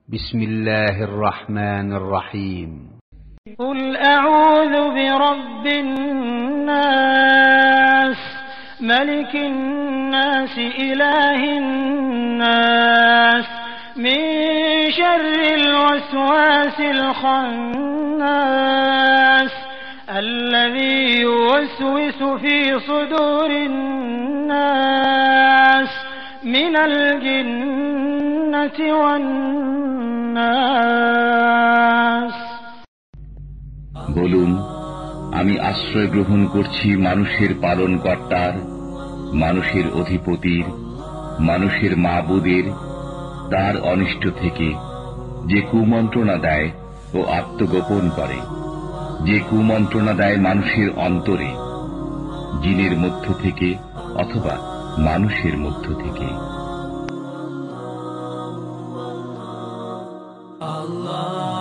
بسم الله الرحمن الرحيم قل أعوذ برب الناس ملك الناس إله الناس من شر الوسواس الخناس الذي يوسوس في صدور الناس من الجنة والناس বলুন, আমি আশ্রয় গ্রহণ করছি মানুষের পালনকর্তার, মানুষের অধিপতির, মানুষের মাবুদের, তার অনিষ্ট থেকে, যে কুমন্ত্রণা দেয় ও আত্মগোপন করে, যে কুমন্ত্রণা দেয় মানুষের অন্তরে, জিনের মধ্য থেকে অথবা মানুষের মধ্য থেকে। Allah